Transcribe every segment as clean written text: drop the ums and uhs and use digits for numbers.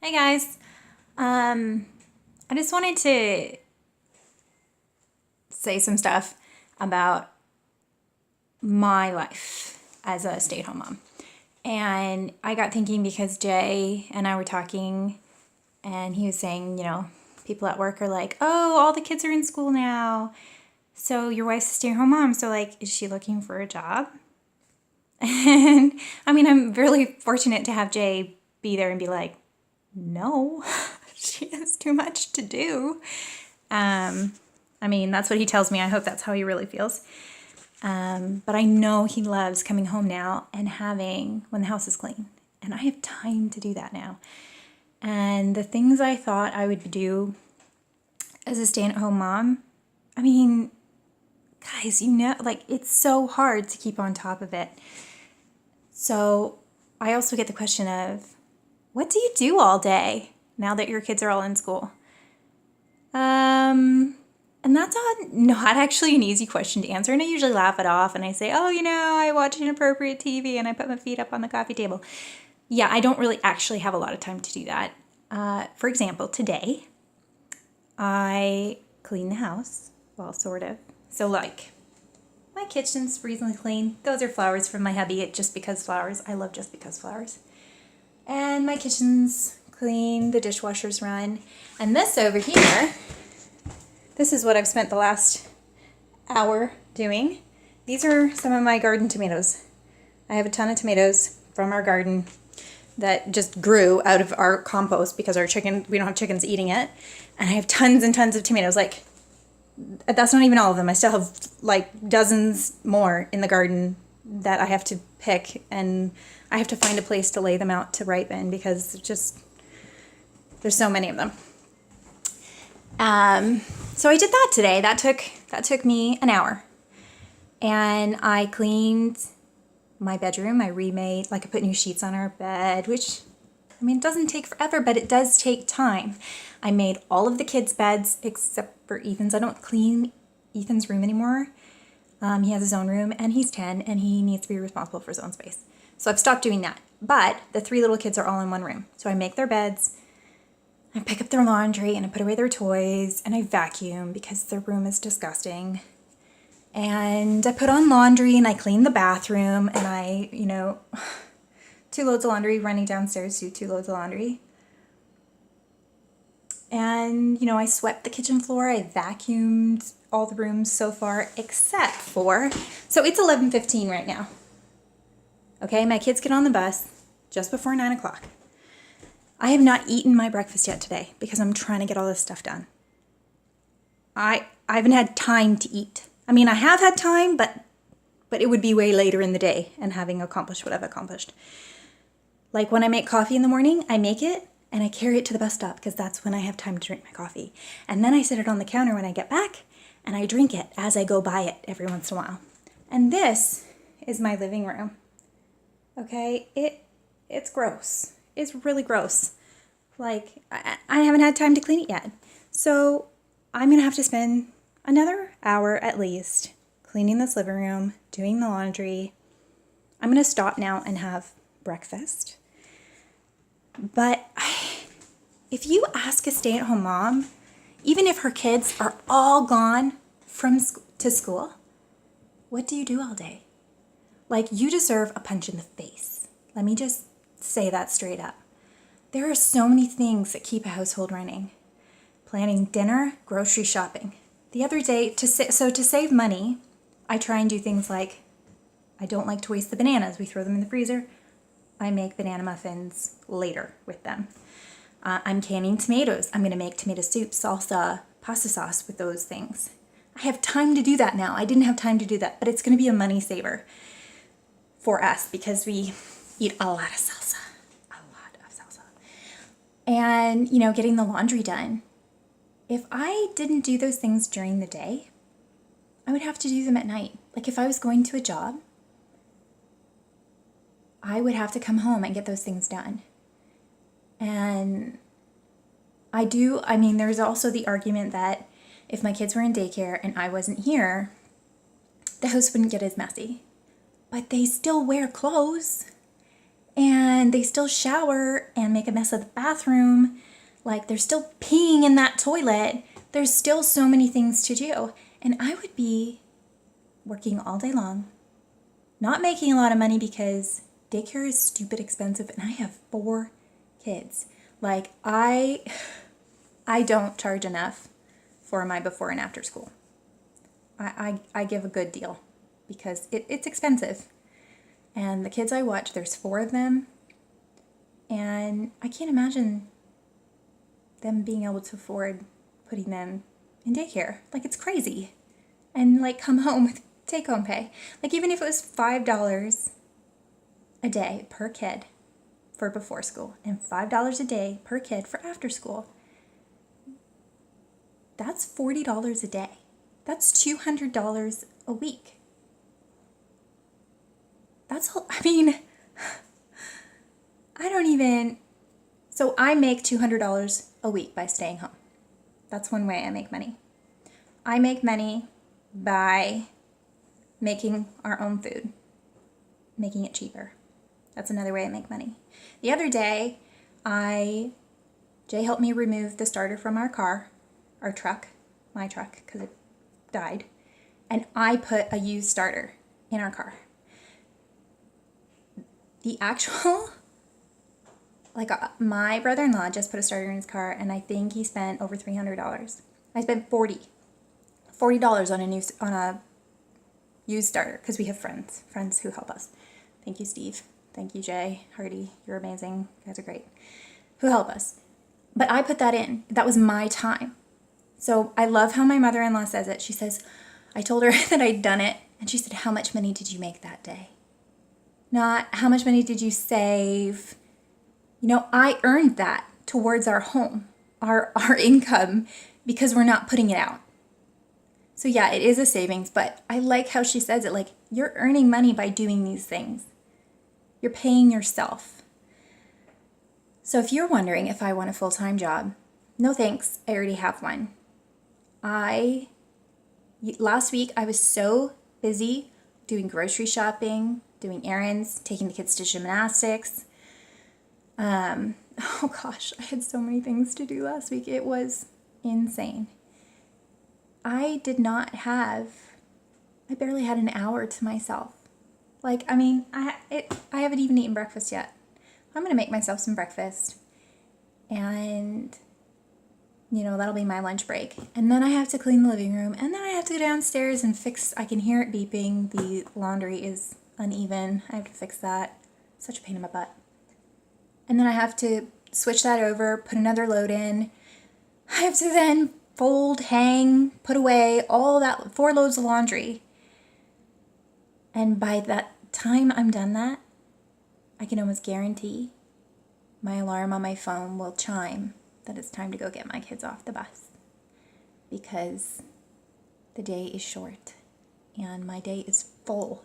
Hey guys, I just wanted to say some stuff about my life as a stay-at-home mom. And I got thinking because Jay and I were talking and he was saying, people at work are like, oh, all the kids are in school now. So your wife's a stay-at-home mom. So like, is she looking for a job? And I mean, I'm really fortunate to have Jay be there and be like, no, she has too much to do. I mean, that's what he tells me. I hope that's how he really feels. But I know he loves coming home now and having when the house is clean. And I have time to do that now. And the things I thought I would do as a stay-at-home mom, I mean, guys, like it's so hard to keep on top of it. So I also get the question of, what do you do all day now that your kids are all in school? And that's not actually an easy question to answer. And I usually laugh it off and I say, oh, I watch inappropriate TV and I put my feet up on the coffee table. Yeah, I don't really actually have a lot of time to do that. For example, today I clean the house. Well, sort of. So like, my kitchen's reasonably clean. Those are flowers from my hubby at Just Because Flowers. I love Just Because Flowers. And my kitchen's clean, the dishwasher's run. And this over here, this is what I've spent the last hour doing. These are some of my garden tomatoes. I have a ton of tomatoes from our garden that just grew out of our compost because we don't have chickens eating it. And I have tons and tons of tomatoes. Like, that's not even all of them. I still have like dozens more in the garden that I have to pick, and I have to find a place to lay them out to ripen because there's so many of them. So I did that today. That took me an hour, and I cleaned my bedroom. I put new sheets on our bed, which, I mean, it doesn't take forever, but it does take time. I made all of the kids' beds except for Ethan's. I don't clean Ethan's room anymore. He has his own room, and he's 10, and he needs to be responsible for his own space. So I've stopped doing that. But the 3 little kids are all in one room. So I make their beds, I pick up their laundry, and I put away their toys, and I vacuum because their room is disgusting. And I put on laundry, and I clean the bathroom, and I, 2 loads of laundry running downstairs, 2 loads of laundry. And, I swept the kitchen floor. I vacuumed all the rooms so far except for, so it's 11:15 right now. Okay, my kids get on the bus just before 9 o'clock. I have not eaten my breakfast yet today because I'm trying to get all this stuff done. I haven't had time to eat. I mean, I have had time, but it would be way later in the day and having accomplished what I've accomplished. Like when I make coffee in the morning, I make it and I carry it to the bus stop because that's when I have time to drink my coffee. And then I set it on the counter when I get back and I drink it as I go by it every once in a while. And this is my living room. Okay, it's gross. It's really gross. Like, I haven't had time to clean it yet. So I'm going to have to spend another hour at least cleaning this living room, doing the laundry. I'm going to stop now and have breakfast. But if you ask a stay-at-home mom, even if her kids are all gone to school, what do you do all day? Like, you deserve a punch in the face. Let me just say that straight up. There are so many things that keep a household running. Planning dinner, grocery shopping. The other day, to save money, I try and do things like, I don't like to waste the bananas. We throw them in the freezer. I make banana muffins later with them. I'm canning tomatoes. I'm going to make tomato soup, salsa, pasta sauce with those things. I have time to do that now. I didn't have time to do that, but it's going to be a money saver for us because we eat a lot of salsa. And, getting the laundry done. If I didn't do those things during the day, I would have to do them at night. Like if I was going to a job, I would have to come home and get those things done. And there's also the argument that if my kids were in daycare and I wasn't here, the house wouldn't get as messy. But they still wear clothes. and they still shower and make a mess of the bathroom. Like, they're still peeing in that toilet. There's still so many things to do. And I would be working all day long, not making a lot of money because daycare is stupid expensive, and I have 4 kids. Like, I don't charge enough for my before and after school. I give a good deal because it's expensive. And the kids I watch, there's 4 of them, and I can't imagine them being able to afford putting them in daycare. Like, it's crazy. And like, come home with take-home pay. Like, even if it was $5 a day per kid for before school and $5 a day per kid for after school, that's $40 a day. That's $200 a week. That's all. I mean, so I make $200 a week by staying home. That's one way I make money. I make money by making our own food, making it cheaper. That's another way I make money. The other day, Jay helped me remove the starter from our truck, my truck, because it died, and I put a used starter in our car. The actual, my brother-in-law just put a starter in his car, and I think he spent over $300. I spent $40 on a used starter because we have friends who help us. Thank you, Steve. Thank you, Jay, Hardy. You're amazing. You guys are great. Who help us. But I put that in. That was my time. So I love how my mother-in-law says it. She says, I told her that I'd done it, and she said, how much money did you make that day? Not how much money did you save? You know, I earned that towards our home, our income, because we're not putting it out. So yeah, it is a savings, but I like how she says it, like, you're earning money by doing these things. You're paying yourself. So if you're wondering if I want a full-time job, no thanks, I already have one. Last week I was so busy doing grocery shopping, doing errands, taking the kids to gymnastics. Oh gosh, I had so many things to do last week. It was insane. I barely had an hour to myself. Like, I mean, I haven't even eaten breakfast yet. I'm going to make myself some breakfast, and, you know, that'll be my lunch break. And then I have to clean the living room, and then I have to go downstairs and I can hear it beeping. The laundry is uneven. I have to fix that. Such a pain in my butt. And then I have to switch that over, put another load in. I have to then fold, hang, put away, all that, 4 loads of laundry. And by that time I'm done that, I can almost guarantee my alarm on my phone will chime that it's time to go get my kids off the bus, because the day is short and my day is full.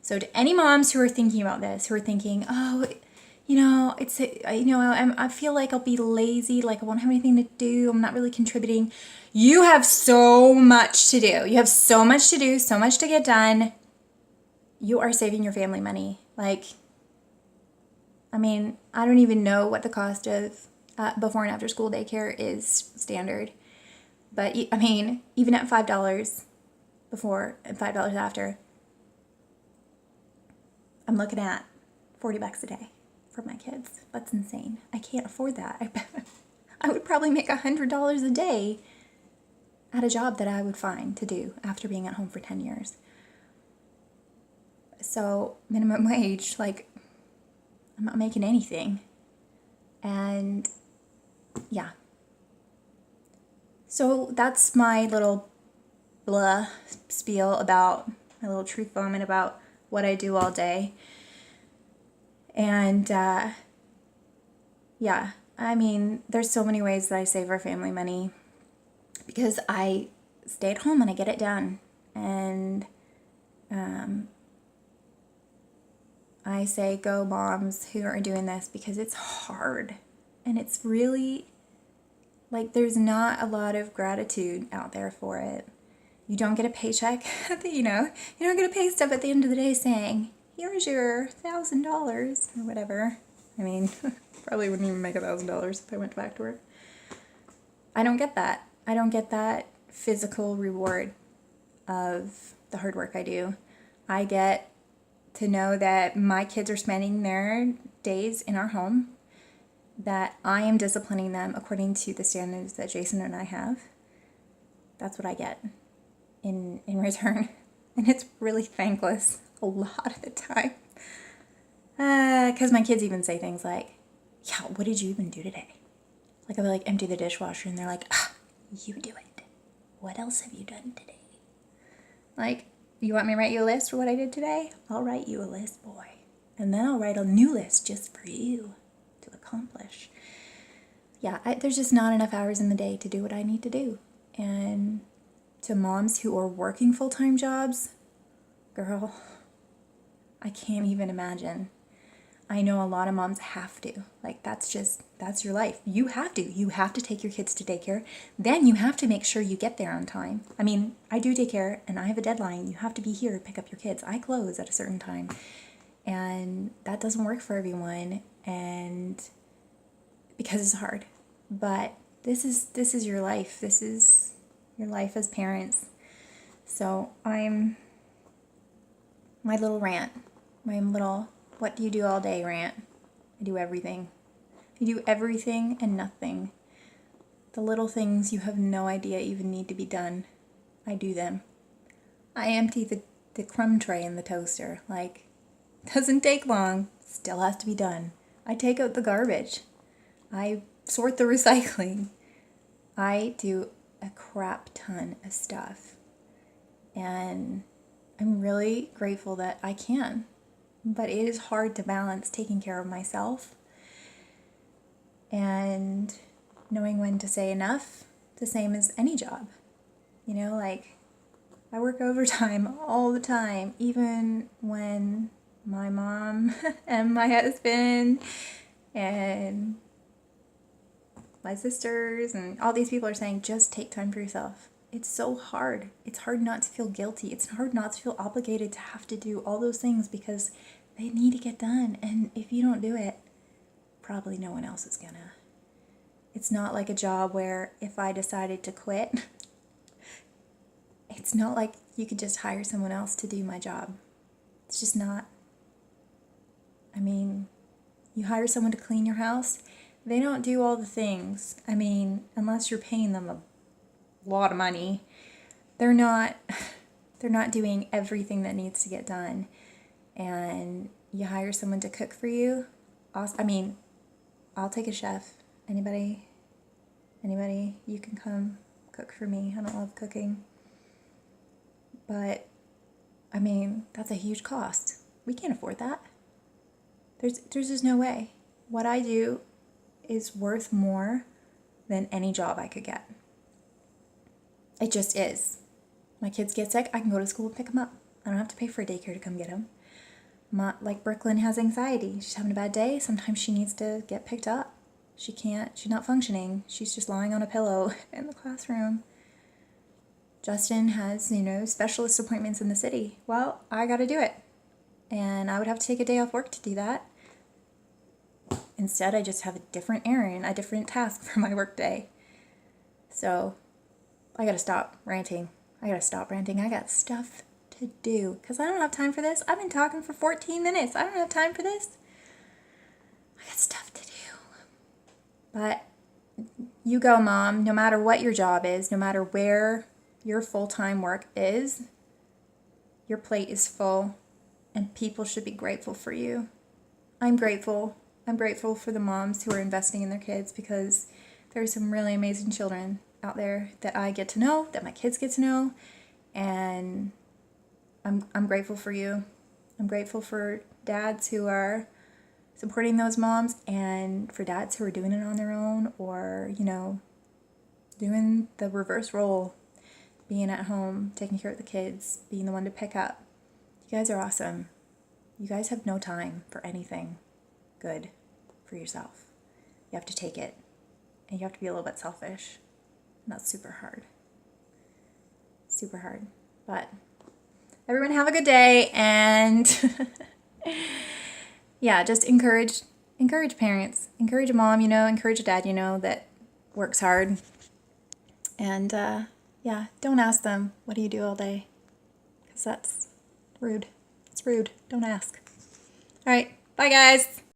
So to any moms who are thinking about this, who are thinking, oh, you know, I feel like I'll be lazy, like I won't have anything to do, I'm not really contributing. You have so much to do. You have so much to do, so much to get done. You are saving your family money. Like, I mean, I don't even know what the cost of before and after school daycare is standard. But, I mean, even at $5 before and $5 after, I'm looking at $40 a day for my kids. That's insane. I can't afford that. I would probably make $100 a day at a job that I would find to do after being at home for 10 years. So minimum wage, like, I'm not making anything. And yeah. So that's my little blah spiel about, my little truth moment about what I do all day. And yeah, I mean, there's so many ways that I save our family money because I stay at home and I get it done. And I say go moms who are doing this, because it's hard and it's really, like, there's not a lot of gratitude out there for it. You don't get a paycheck you don't get a pay stub at the end of the day saying, here's your $1,000 or whatever. I mean, probably wouldn't even make $1,000 if I went back to work. I don't get that. I don't get that physical reward of the hard work I do. I get to know that my kids are spending their days in our home, that I am disciplining them according to the standards that Jason and I have. That's what I get in return. And it's really thankless a lot of the time. Because my kids even say things like, yeah, what did you even do today? Like, I'll be like, empty the dishwasher, and they're like, you do it. What else have you done today? Like, you want me to write you a list for what I did today? I'll write you a list, boy. And then I'll write a new list just for you to accomplish. Yeah, there's just not enough hours in the day to do what I need to do. And to moms who are working full-time jobs, girl, I can't even imagine. I know a lot of moms have to. Like, that's your life. You have to. You have to take your kids to daycare. Then you have to make sure you get there on time. I mean, I do daycare and I have a deadline. You have to be here to pick up your kids. I close at a certain time. And that doesn't work for everyone. And because it's hard. But this is your life. This is your life as parents. So I'm my little rant. My little what do you do all day rant. I do everything. I do everything and nothing. The little things you have no idea even need to be done, I do them. I empty the crumb tray in the toaster. Like, doesn't take long. Still has to be done. I take out the garbage. I sort the recycling. I do a crap ton of stuff. And I'm really grateful that I can. But it is hard to balance taking care of myself and knowing when to say enough, the same as any job. You know, like, I work overtime all the time, even when my mom and my husband and my sisters and all these people are saying, just take time for yourself. It's so hard. It's hard not to feel guilty. It's hard not to feel obligated to have to do all those things because they need to get done. And if you don't do it, probably no one else is gonna. It's not like a job where if I decided to quit, it's not like you could just hire someone else to do my job. It's just not. I mean, you hire someone to clean your house, they don't do all the things. I mean, unless you're paying them a lot of money, they're not doing everything that needs to get done. And you hire someone to cook for you. I mean, I'll take a chef. Anybody, you can come cook for me. I don't love cooking. But, I mean, that's a huge cost. We can't afford that. There's just no way. What I do is worth more than any job I could get. It just is. My kids get sick, I can go to school and pick them up. I don't have to pay for a daycare to come get them. Like Brooklyn has anxiety. She's having a bad day. Sometimes she needs to get picked up. She's not functioning. She's just lying on a pillow in the classroom. Justin has, specialist appointments in the city. Well, I got to do it. And I would have to take a day off work to do that. Instead, I just have a different errand, a different task for my work day. So, I got to stop ranting. I got stuff to do because I don't have time for this. I've been talking for 14 minutes. I don't have time for this. I got stuff to do. But you go, Mom. No matter what your job is, no matter where your full-time work is, your plate is full and people should be grateful for you. I'm grateful. I'm grateful for the moms who are investing in their kids because there's some really amazing children out there that I get to know, that my kids get to know, and I'm grateful for you. I'm grateful for dads who are supporting those moms and for dads who are doing it on their own or, doing the reverse role, being at home, taking care of the kids, being the one to pick up. You guys are awesome. You guys have no time for anything good for yourself. You have to take it, and you have to be a little bit selfish. And that's super hard. Super hard. But everyone have a good day, and Yeah, just encourage parents, encourage a mom, encourage a dad, that works hard. And yeah, don't ask them, what do you do all day? Because that's rude. It's rude. Don't ask. All right, bye guys.